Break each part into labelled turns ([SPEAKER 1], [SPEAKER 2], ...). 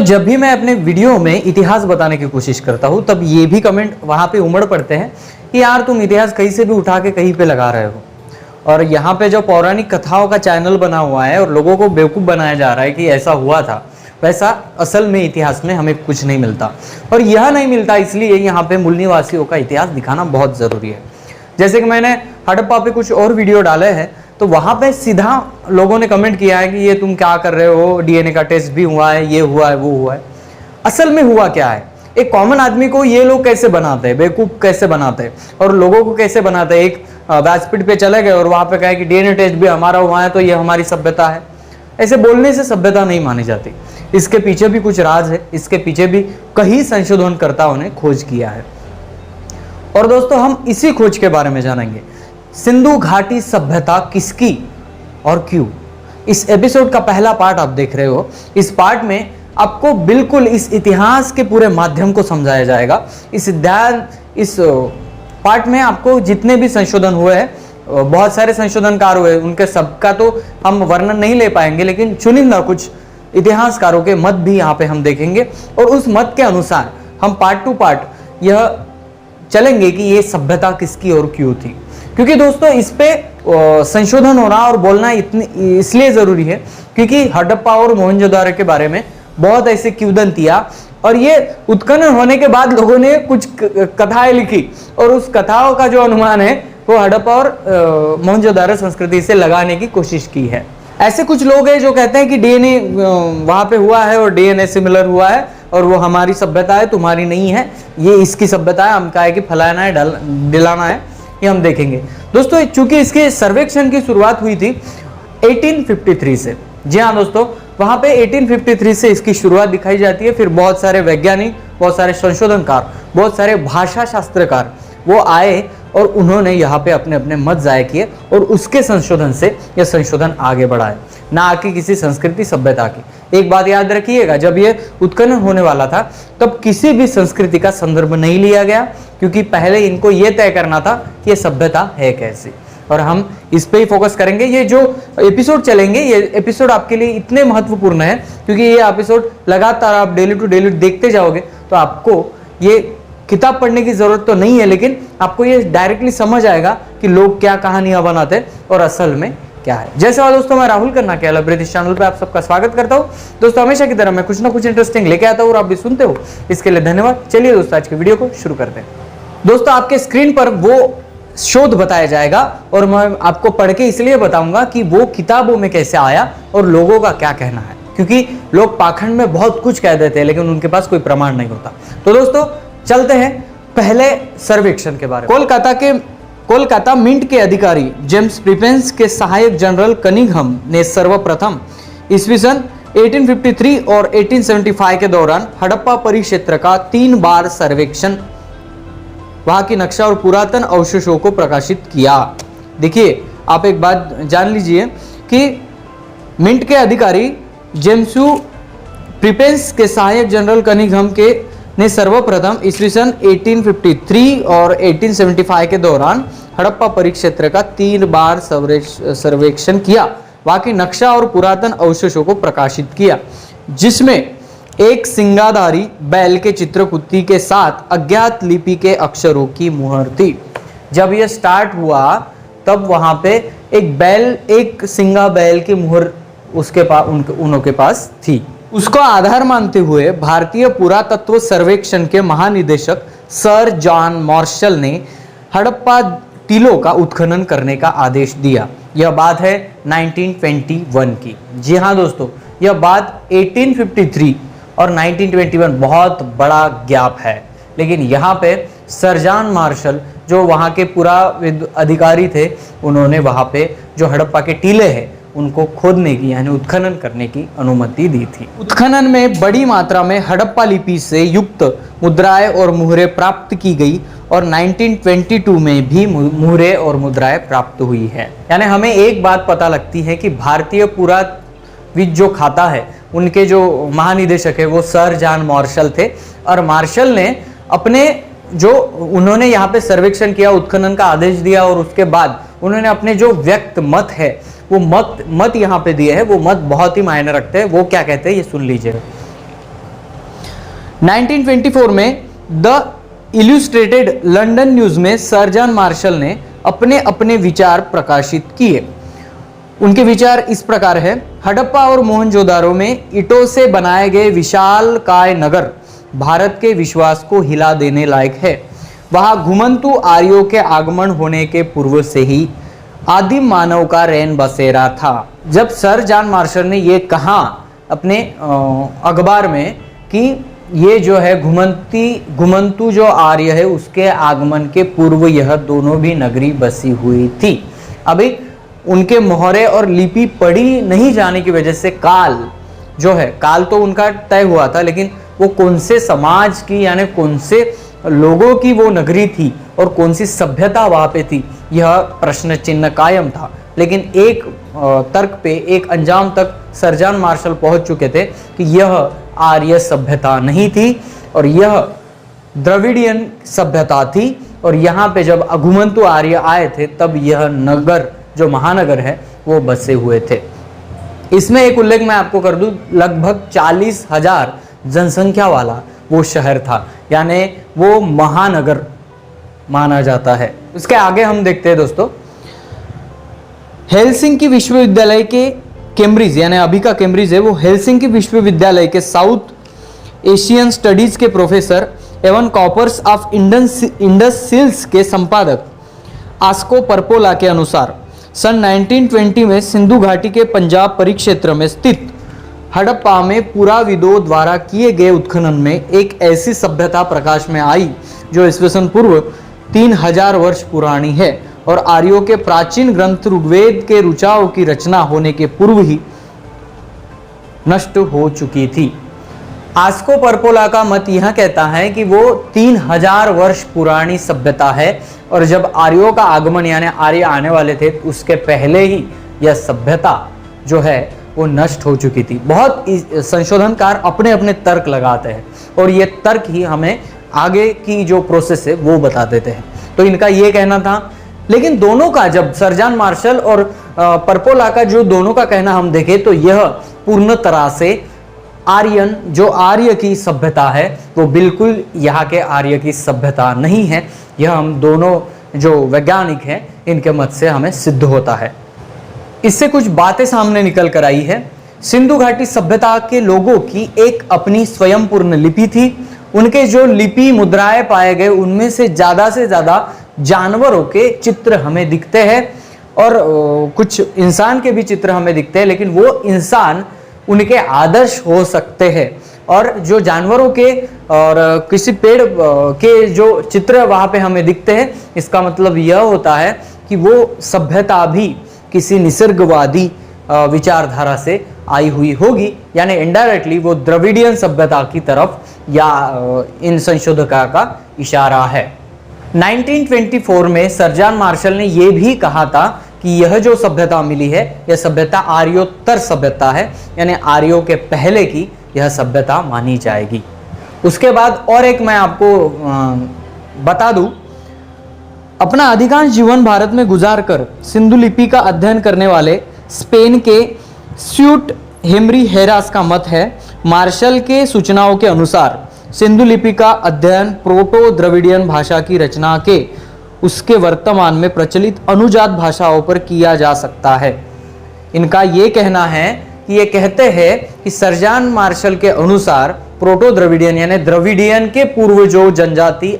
[SPEAKER 1] जब भी मैं अपने वीडियो में इतिहास बताने की कोशिश करता हूँ तब ये भी कमेंट वहाँ पे उमड़ पड़ते हैं कि यार तुम इतिहास कहीं से भी उठा के कहीं पे लगा रहे हो। और यहाँ पे जो पौराणिक कथाओं का चैनल बना हुआ है और लोगों को बेवकूफ़ बनाया जा रहा है कि ऐसा हुआ था, वैसा असल में इतिहास में हमें कुछ नहीं मिलता। और यह नहीं मिलता इसलिए यहाँ पे मूल निवासियों का इतिहास दिखाना बहुत ज़रूरी है। जैसे कि मैंने हड़प्पा पे कुछ और वीडियो डाले हैं तो वहाँ पे सीधा लोगों ने कमेंट किया है कि ये तुम क्या कर रहे हो, डीएनए का टेस्ट भी हुआ है, ये हुआ है, वो हुआ है। असल में हुआ क्या है, एक कॉमन आदमी को ये लोग कैसे बनाते हैं, बेवकूफ़ कैसे बनाते हैं और लोगों को कैसे बनाते हैं। एक व्यासपीठ पे चले गए और वहाँ पे कहे कि डीएनए टेस्ट भी हमारा हुआ है तो ये हमारी सभ्यता है। ऐसे बोलने से सभ्यता नहीं मानी जाती, इसके पीछे भी कुछ राज है, इसके पीछे भी कई संशोधनकर्ताओं ने खोज किया है। और दोस्तों हम इसी खोज के बारे में जानेंगे, सिंधु घाटी सभ्यता किसकी और क्यों। इस एपिसोड का पहला पार्ट आप देख रहे हो। इस पार्ट में आपको बिल्कुल इस इतिहास के पूरे माध्यम को समझाया जाएगा। इस पार्ट में आपको जितने भी संशोधन हुए हैं, बहुत सारे संशोधनकार हुए, उनके सबका तो हम वर्णन नहीं ले पाएंगे, लेकिन चुनिंदा कुछ इतिहासकारों के मत भी यहाँ पे हम देखेंगे और उस मत के अनुसार हम पार्ट टू पार्ट यह चलेंगे कि ये सभ्यता किसकी और क्यों थी। क्योंकि दोस्तों इस पे संशोधन होना और बोलना इसलिए ज़रूरी है क्योंकि हड़प्पा और मोहनजोदारो के बारे में बहुत ऐसे किंवदंतियां और ये उत्खनन होने के बाद लोगों ने कुछ कथाएं लिखी और उस कथाओं का जो अनुमान है वो हड़प्पा और मोहनजोदारो संस्कृति से लगाने की कोशिश की है। ऐसे कुछ लोग हैं जो कहते हैं कि डीएनए वहाँ पे हुआ है और डीएनए सिमिलर हुआ है और वो हमारी सभ्यता है, तुम्हारी नहीं है, ये इसकी सभ्यता है, हम कहे कि फलाना है, डिलाना है, ये हम देखेंगे। दोस्तों चूंकि इसके सर्वेक्षण की शुरुआत हुई थी 1853 से, जी हाँ दोस्तों, वहाँ पे 1853 से इसकी शुरुआत दिखाई जाती है। फिर बहुत सारे वैज्ञानिक, बहुत सारे संशोधनकार, बहुत सारे भाषा शास्त्रकार वो आए और उन्होंने यहाँ पे अपने अपने मत जाय किए और उसके संशोधन से यह संशोधन आगे बढ़ा है, ना आके किसी संस्कृति सभ्यता की। एक बात याद रखिएगा, जब ये उत्खनन होने वाला था तब किसी भी संस्कृति का संदर्भ नहीं लिया गया क्योंकि पहले इनको ये तय करना था कि ये सभ्यता है कैसी, और हम इस पे ही फोकस करेंगे। ये जो एपिसोड चलेंगे, ये एपिसोड आपके लिए इतने महत्वपूर्ण है क्योंकि ये एपिसोड लगातार आप डेली टू डेली देखते जाओगे तो आपको ये किताब पढ़ने की जरूरत तो नहीं है, लेकिन आपको ये डायरेक्टली समझ आएगा कि लोग क्या कहानियां बनाते और असल में क्या है। जैसे और दोस्तों मैं राहुल करना क्या ब्रिटिश चैनल पे आप सबका स्वागत करता हूँ। दोस्तों हमेशा की तरह मैं कुछ ना कुछ इंटरेस्टिंग लेके आता हूँ और आप भी सुनते हो, इसके लिए धन्यवाद। चलिए दोस्तों आज की वीडियो को शुरू करते हैं। दोस्तों आपके स्क्रीन पर वो शोध बताया जाएगा और मैं आपको पढ़ के इसलिए बताऊंगा कि वो किताबों में कैसे आया और लोगों का क्या कहना है, क्योंकि लोग पाखंड में बहुत कुछ कह देते हैं लेकिन उनके पास कोई प्रमाण नहीं होता। तो दोस्तों चलते हैं पहले सर्वेक्षण के बारे में। कोलकाता मिंट के अधिकारी जेम्स प्रिपेंस के सहायक जनरल कनिंघम ने सर्वप्रथम ईस्वी सन 1853 और 1875 के दौरान हड़प्पा परिक्षेत्र का 3 बार सर्वेक्षण, वहां की नक्शा और पुरातन अवशेषों को प्रकाशित किया। देखिए आप एक बात जान लीजिए कि मिंट के अधिकारी जेम्स प्रिपेंस के सहायक जनरल कनिंघम के ने सर्वप्रथम ईस्वी सन 1853 और 1875 के दौरान हड़प्पा परिक्षेत्र का 3 बार सर्वेक्षण किया, वहां की नक्शा और पुरातन अवशेषों को प्रकाशित किया, जिसमें एक सिंगाधारी बैल के चित्रकुत्ती के साथ अज्ञात लिपि के अक्षरों की मुहर थी। जब यह स्टार्ट हुआ तब वहां पे एक सिंगा बैल की मुहर उसके पास उनके पास थी। उसको आधार मानते हुए भारतीय पुरातत्व सर्वेक्षण के महानिदेशक सर जॉन मार्शल ने हड़प्पा टीलों का उत्खनन करने का आदेश दिया। यह बात है 1921 की। जी हाँ दोस्तों, यह बात 1853 और 1921 बहुत बड़ा गैप है, लेकिन यहाँ पे सर जॉन मार्शल जो वहाँ के पुरा अधिकारी थे, उन्होंने वहाँ पे जो हड़प्पा के टीले हैं उनको खोदने की यानी उत्खनन करने की अनुमति दी थी। उत्खनन में बड़ी मात्रा में हड़प्पा लिपि से युक्त मुद्राएं और मुहरें प्राप्त की गई और 1922 में भी मुहरें और मुद्राएं प्राप्त हुई है। यानी हमें एक बात पता लगती है कि भारतीय पुरातत्व जो खाता है उनके जो महानिदेशक है वो सर जॉन मार्शल थे, और मार्शल ने अपने जो उन्होंने यहाँ पे सर्वेक्षण किया, उत्खनन का आदेश दिया और उसके बाद उन्होंने अपने जो व्यक्त मत है वो मत यहाँ पे दिए हैं। वो मत बहुत ही मायने रखते हैं। वो क्या कहते हैं ये सुन लीजिएगा। 1924 में द इल्यूस्ट्रेटेड लंदन न्यूज में सर जॉन मार्शल ने अपने अपने विचार प्रकाशित किए। उनके विचार इस प्रकार है। हड़प्पा और मोहनजोदारो में ईंटों से बनाए गए विशालकाय नगर भारत के विश्वास को हिला देने लायक है। वहां घुमंतु आर्यों के आगमन होने के पूर्व से ही आदिम मानव का रैन बसेरा था। जब सर जॉन मार्शल ने ये कहा अपने अखबार में कि ये जो है घुमंतु जो आर्य है उसके आगमन के पूर्व यह दोनों भी नगरी बसी हुई थी। अभी उनके मोहरे और लिपि पढ़ी नहीं जाने की वजह से काल जो है, काल तो उनका तय हुआ था, लेकिन वो कौन से समाज की यानी कौन से लोगों की वो नगरी थी और कौन सी सभ्यता वहां पे थी, यह प्रश्न चिन्ह कायम था। लेकिन एक तर्क पे, एक अंजाम तक सर जॉन मार्शल पहुंच चुके थे कि यह आर्य सभ्यता नहीं थी और यह द्रविडियन सभ्यता थी। और यहाँ पे जब घुमंतु आर्य आए थे तब यह नगर जो महानगर है वो बसे हुए थे। इसमें एक उल्लेख मैं आपको कर दूं, लगभग 40,000 जनसंख्या वाला वो शहर था, यानी वो महानगर माना जाता है। उसके आगे हम देखते हैं दोस्तों, हेलसिंकी विश्वविद्यालय के कैम्ब्रिज, यानी अभी का कैम्ब्रिज है, वो हेलसिंकी विश्वविद्यालय के साउथ एशियन स्टडीज के प्रोफेसर एवं कॉपर्स ऑफ इंडस सिल्स के संपादक आस्को परपोला के अनुसार सन 1920 में सिंधु घाटी के पंजाब परिक्षेत्र में स्थित हड़प्पा में पुराविदों द्वारा किए गए उत्खनन में एक ऐसी सभ्यता प्रकाश में आई जो ईस्वीसन पूर्व 3000 वर्ष पुरानी है और आर्यों के प्राचीन ग्रंथ ऋग्वेद के ऋचाओं की रचना होने के पूर्व ही नष्ट हो चुकी थी। आस्को परपोला का मत यह कहता है कि वो 3000 वर्ष पुरानी सभ्यता है और जब आर्यों का आगमन यानी आर्य आने वाले थे उसके पहले ही यह सभ्यता जो है वो नष्ट हो चुकी थी। बहुत संशोधनकार अपने अपने तर्क लगाते हैं और ये तर्क ही हमें आगे की जो प्रोसेस है वो बता देते हैं। तो इनका ये कहना था, लेकिन दोनों का जब सर जॉन मार्शल और परपोला का जो दोनों का कहना हम देखें तो यह पूर्ण तरह से आर्यन जो आर्य की सभ्यता है वो बिल्कुल यहाँ के आर्य की सभ्यता नहीं है। यह हम दोनों जो वैज्ञानिक हैं इनके मत से हमें सिद्ध होता है। इससे कुछ बातें सामने निकल कर आई है। सिंधु घाटी सभ्यता के लोगों की एक अपनी स्वयं पूर्ण लिपि थी। उनके जो लिपि मुद्राएं पाए गए उनमें से ज्यादा जानवरों के चित्र हमें दिखते हैं और कुछ इंसान के भी चित्र हमें दिखते हैं, लेकिन वो इंसान उनके आदर्श हो सकते हैं। और जो जानवरों के और किसी पेड़ के जो चित्र वहां पे हमें दिखते हैं, इसका मतलब यह होता है कि वो सभ्यता भी किसी निसर्गवादी विचारधारा से आई हुई होगी, यानी इनडायरेक्टली वो द्रविडियन सभ्यता की तरफ या इन संशोधकों का इशारा है। 1924 में सर जॉन मार्शल ने यह भी कहा था कि यह जो सभ्यता मिली है यह सभ्यता आर्योत्तर सभ्यता है, यानी आर्यों के पहले की यह सभ्यता मानी जाएगी। उसके बाद और एक मैं आपको बता दूं, अपना अधिकांश जीवन भारत में गुजारकर सिंधु लिपि का अध्ययन करने वाले स्पेन के स्यूट हेमरी हेरास का मत है, मार्शल के सूचनाओं के अनुसार सिंधु लिपि का अध्ययन प्रोटो द्रविडियन भाषा की रचना के उसके वर्तमान में प्रचलित अनुजात भाषाओं पर किया जा सकता है। इनका ये कहना है कि ये कहते हैं कि सर जॉन मार्शल के अनुसार प्रोटो द्रविडियन यानी द्रविडियन के पूर्व जो जनजाति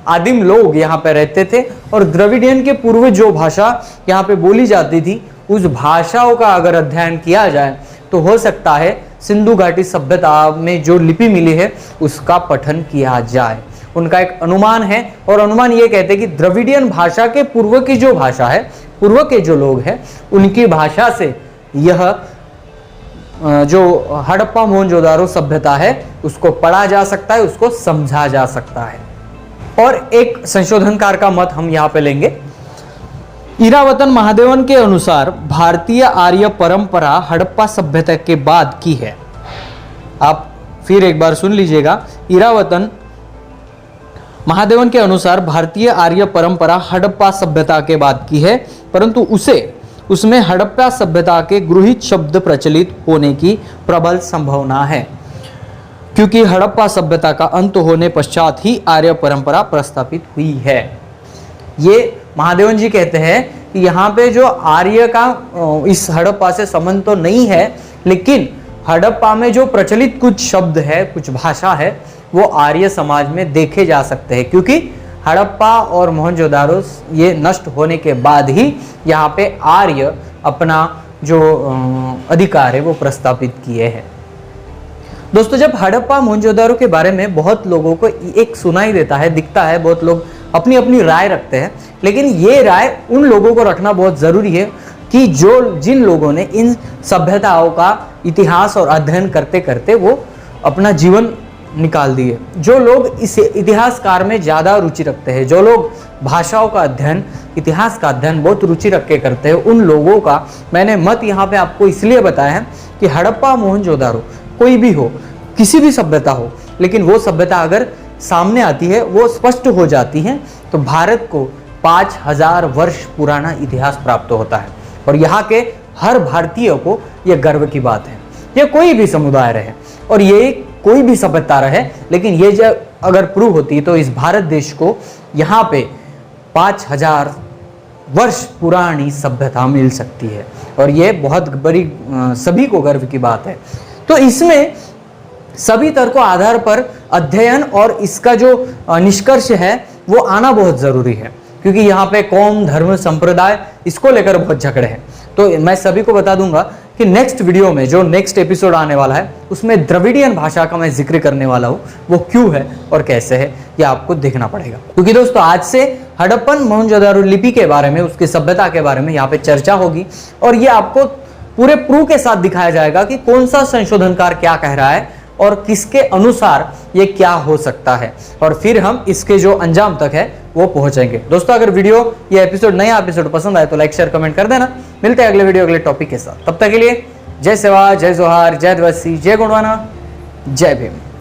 [SPEAKER 1] आदिम लोग यहाँ पे रहते थे और द्रविडियन के पूर्व जो भाषा यहाँ पे बोली जाती थी उस भाषाओं का अगर अध्ययन किया जाए तो हो सकता है सिंधु घाटी सभ्यता में जो लिपि मिली है उसका पठन किया जाए। उनका एक अनुमान है और अनुमान ये कहते हैं कि द्रविडियन भाषा के पूर्व की जो भाषा है, पूर्व के जो लोग हैं उनकी भाषा से यह जो हड़प्पा मोहनजोदारो सभ्यता है उसको पढ़ा जा सकता है, उसको समझा जा सकता है। और एक संशोधनकार का मत हम यहाँ पे लेंगे। इरावतन महादेवन के अनुसार भारतीय आर्य परंपरा हड़प्पा सभ्यता के बाद की है। आप फिर एक बार सुन लीजिएगा। इरावतन महादेवन के अनुसार भारतीय आर्य परंपरा हड़प्पा सभ्यता के बाद की है, परंतु उसमें हड़प्पा सभ्यता के गृहीत शब्द प्रचलित होने की प्रबल संभावना है। क्योंकि हड़प्पा सभ्यता का अंत होने पश्चात ही आर्य परंपरा प्रस्थापित हुई है। ये महादेवन जी कहते हैं कि यहाँ पे जो आर्य का इस हड़प्पा से संबंध तो नहीं है, लेकिन हड़प्पा में जो प्रचलित कुछ शब्द है, कुछ भाषा है, वो आर्य समाज में देखे जा सकते हैं, क्योंकि हड़प्पा और मोहनजोदारो ये नष्ट होने के बाद ही यहाँ पे आर्य अपना जो अधिकार है वो प्रस्थापित किए हैं। दोस्तों, जब हड़प्पा मोहनजोदारो के बारे में बहुत लोगों को एक सुनाई देता है, दिखता है, बहुत लोग अपनी अपनी राय रखते हैं, लेकिन ये राय उन लोगों को रखना बहुत ज़रूरी है कि जिन लोगों ने इन सभ्यताओं का इतिहास और अध्ययन करते करते वो अपना जीवन निकाल दिए। जो लोग इस इतिहासकार में ज़्यादा रुचि रखते हैं, जो लोग भाषाओं का अध्ययन, इतिहास का अध्ययन बहुत रुचि रख के करते हैं, उन लोगों का मैंने मत यहाँ पे आपको इसलिए बताया है कि हड़प्पा मोहनजोदारो कोई भी हो, किसी भी सभ्यता हो, लेकिन वो सभ्यता अगर सामने आती है, वो स्पष्ट हो जाती है, तो भारत को 5000 वर्ष पुराना इतिहास प्राप्त होता है। और यहाँ के हर भारतीय को यह गर्व की बात है। ये कोई भी समुदाय रहे और ये कोई भी सभ्यता रहे, लेकिन ये जब अगर प्रूव होती है तो इस भारत देश को यहाँ पे 5000 वर्ष पुरानी सभ्यता मिल सकती है, और ये बहुत बड़ी सभी को गर्व की बात है। तो इसमें सभी तर्कों आधार पर अध्ययन और इसका जो निष्कर्ष है वो आना बहुत जरूरी है, क्योंकि यहाँ पे कौम, धर्म, संप्रदाय इसको लेकर बहुत झगड़े हैं। तो मैं सभी को बता दूंगा कि नेक्स्ट वीडियो में जो नेक्स्ट एपिसोड आने वाला है उसमें द्रविडियन भाषा का मैं जिक्र करने वाला हूँ। वो क्यों है और कैसे है ये आपको देखना पड़ेगा, क्योंकि दोस्तों आज से हड़प्पन मोहनजोदारो लिपि के बारे में, उसकी सभ्यता के बारे में यहाँ पे चर्चा होगी, और ये आपको पूरे प्रूफ के साथ दिखाया जाएगा कि कौन सा संशोधनकार क्या कह रहा है और किसके अनुसार ये क्या हो सकता है, और फिर हम इसके जो अंजाम तक है वो पहुंचेंगे। दोस्तों, अगर वीडियो ये एपिसोड, नया एपिसोड पसंद आए तो लाइक, शेयर, कमेंट कर देना। मिलते हैं अगले वीडियो, अगले टॉपिक के साथ। तब तक के लिए जय सेवा, जय जोहार, जय आदिवासी, जय गोंडवाना, जय भीम।